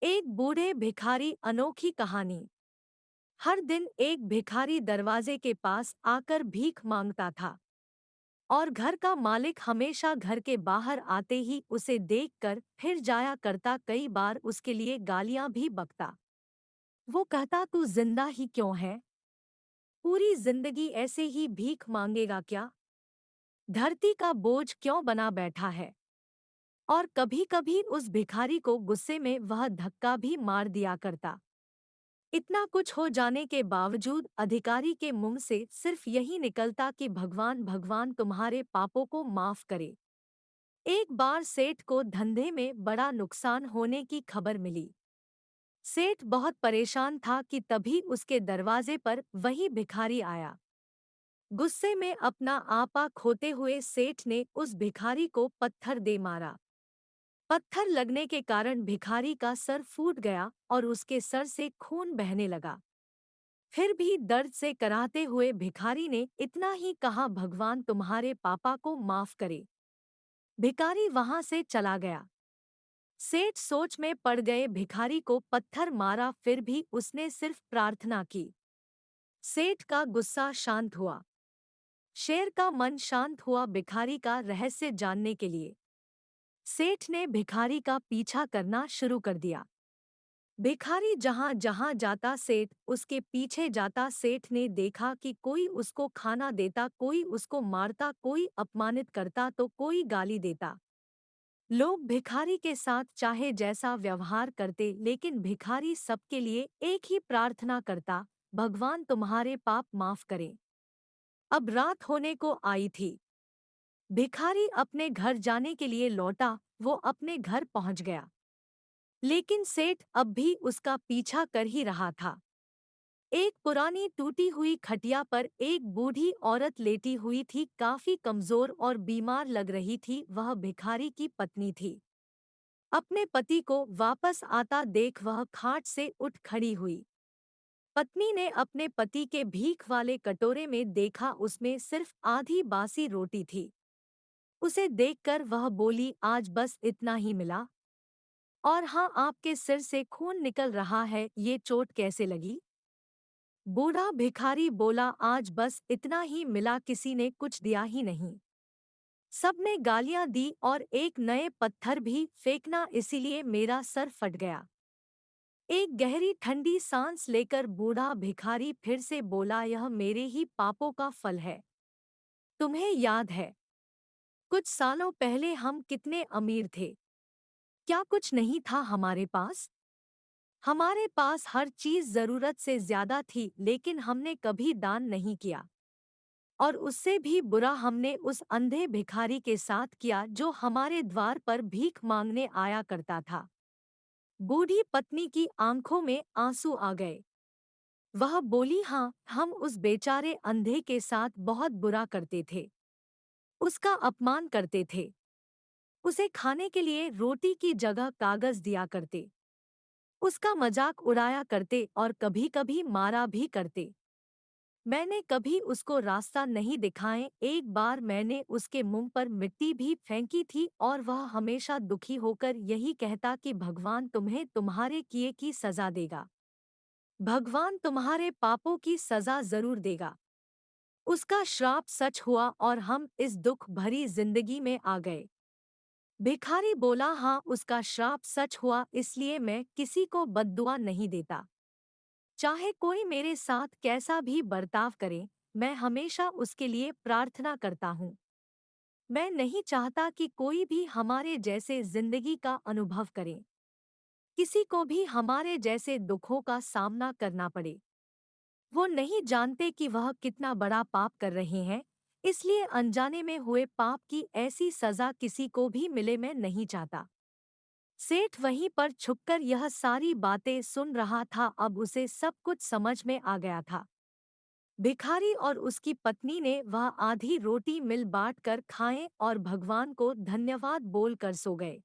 एक बूढ़े भिखारी अनोखी कहानी। हर दिन एक भिखारी दरवाजे के पास आकर भीख मांगता था और घर का मालिक हमेशा घर के बाहर आते ही उसे देखकर फिर जाया करता। कई बार उसके लिए गालियां भी बकता। वो कहता, तू जिंदा ही क्यों है? पूरी जिंदगी ऐसे ही भीख मांगेगा क्या? धरती का बोझ क्यों बना बैठा है? और कभी-कभी उस भिखारी को गुस्से में वह धक्का भी मार दिया करता। इतना कुछ हो जाने के बावजूद अधिकारी के मुंह से सिर्फ यही निकलता कि भगवान भगवान तुम्हारे पापों को माफ करे। एक बार सेठ को धंधे में बड़ा नुकसान होने की खबर मिली। सेठ बहुत परेशान था कि तभी उसके दरवाजे पर वही भिखारी आया। गुस्से में अपना आपा खोते हुए सेठ ने उस भिखारी को पत्थर दे मारा। पत्थर लगने के कारण भिखारी का सर फूट गया और उसके सर से खून बहने लगा। फिर भी दर्द से कराहते हुए भिखारी ने इतना ही कहा, भगवान तुम्हारे पापा को माफ करे। भिखारी वहां से चला गया। सेठ सोच में पड़ गए। भिखारी को पत्थर मारा, फिर भी उसने सिर्फ प्रार्थना की। सेठ का गुस्सा शांत हुआ। शेर का मन शांत हुआ भिखारी का रहस्य जानने के लिए। सेठ ने भिखारी का पीछा करना शुरू कर दिया। भिखारी जहां जहां जाता सेठ उसके पीछे जाता। सेठ ने देखा कि कोई उसको खाना देता, कोई उसको मारता, कोई अपमानित करता तो कोई गाली देता। लोग भिखारी के साथ चाहे जैसा व्यवहार करते, लेकिन भिखारी सबके लिए एक ही प्रार्थना करता, भगवान तुम्हारे पाप माफ करें। अब रात होने को आई थी। भिखारी अपने घर जाने के लिए लौटा। वो अपने घर पहुंच गया, लेकिन सेठ अब भी उसका पीछा कर ही रहा था। एक पुरानी टूटी हुई खटिया पर एक बूढ़ी औरत लेटी हुई थी, काफी कमजोर और बीमार लग रही थी। वह भिखारी की पत्नी थी। अपने पति को वापस आता देख वह खाट से उठ खड़ी हुई। पत्नी ने अपने पति के भीख वाले कटोरे में देखा, उसमें सिर्फ आधी बासी रोटी थी। उसे देखकर वह बोली, आज बस इतना ही मिला? और हाँ, आपके सिर से खून निकल रहा है, ये चोट कैसे लगी? बूढ़ा भिखारी बोला, आज बस इतना ही मिला, किसी ने कुछ दिया ही नहीं। सबने गालियां दी और एक नए पत्थर भी फेंकना, इसीलिए मेरा सर फट गया। एक गहरी ठंडी सांस लेकर बूढ़ा भिखारी फिर से बोला, यह मेरे ही पापों का फल है। तुम्हें याद है, कुछ सालों पहले हम कितने अमीर थे? क्या कुछ नहीं था हमारे पास? हमारे पास हर चीज जरूरत से ज्यादा थी, लेकिन हमने कभी दान नहीं किया। और उससे भी बुरा हमने उस अंधे भिखारी के साथ किया जो हमारे द्वार पर भीख मांगने आया करता था। बूढ़ी पत्नी की आंखों में आंसू आ गए। वह बोली, हाँ, हम उस बेचारे अंधे के साथ बहुत बुरा करते थे। उसका अपमान करते थे। उसे खाने के लिए रोटी की जगह कागज दिया करते। उसका मजाक उड़ाया करते और कभी-कभी मारा भी करते। मैंने कभी उसको रास्ता नहीं दिखाए। एक बार मैंने उसके मुंह पर मिट्टी भी फेंकी थी और वह हमेशा दुखी होकर यही कहता कि भगवान तुम्हें तुम्हारे किए की सजा देगा। भगवान तुम्हारे पापों की सजा जरूर देगा। उसका श्राप सच हुआ और हम इस दुख भरी जिंदगी में आ गए। भिखारी बोला, हाँ, उसका श्राप सच हुआ, इसलिए मैं किसी को बद्दुआ नहीं देता। चाहे कोई मेरे साथ कैसा भी बर्ताव करे, मैं हमेशा उसके लिए प्रार्थना करता हूँ। मैं नहीं चाहता कि कोई भी हमारे जैसे जिंदगी का अनुभव करे, किसी को भी हमारे जैसे दुखों का सामना करना पड़े। वो नहीं जानते कि वह कितना बड़ा पाप कर रहे हैं, इसलिए अनजाने में हुए पाप की ऐसी सजा किसी को भी मिले, मैं नहीं चाहता। सेठ वहीं पर छुपकर यह सारी बातें सुन रहा था। अब उसे सब कुछ समझ में आ गया था। भिखारी और उसकी पत्नी ने वह आधी रोटी मिल बांट कर खाएं और भगवान को धन्यवाद बोलकर सो गए।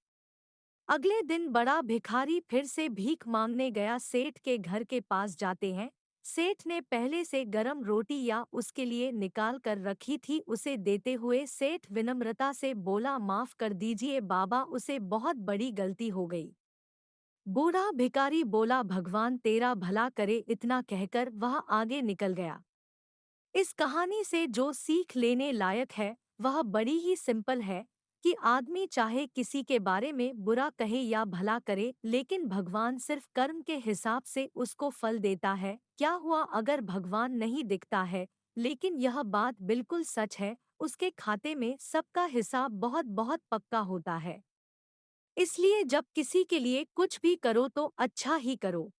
अगले दिन बड़ा भिखारी फिर से भीख मांगने गया। सेठ के घर के पास जाते हैं। सेठ ने पहले से गरम रोटी या उसके लिए निकाल कर रखी थी। उसे देते हुए सेठ विनम्रता से बोला, माफ कर दीजिए बाबा, उसे बहुत बड़ी गलती हो गई। बूढ़ा भिखारी बोला, भगवान तेरा भला करे। इतना कहकर वह आगे निकल गया। इस कहानी से जो सीख लेने लायक है वह बड़ी ही सिंपल है कि आदमी चाहे किसी के बारे में बुरा कहे या भला करे, लेकिन भगवान सिर्फ कर्म के हिसाब से उसको फल देता है। क्या हुआ अगर भगवान नहीं दिखता है, लेकिन यह बात बिल्कुल सच है, उसके खाते में सबका हिसाब बहुत बहुत पक्का होता है। इसलिए जब किसी के लिए कुछ भी करो तो अच्छा ही करो।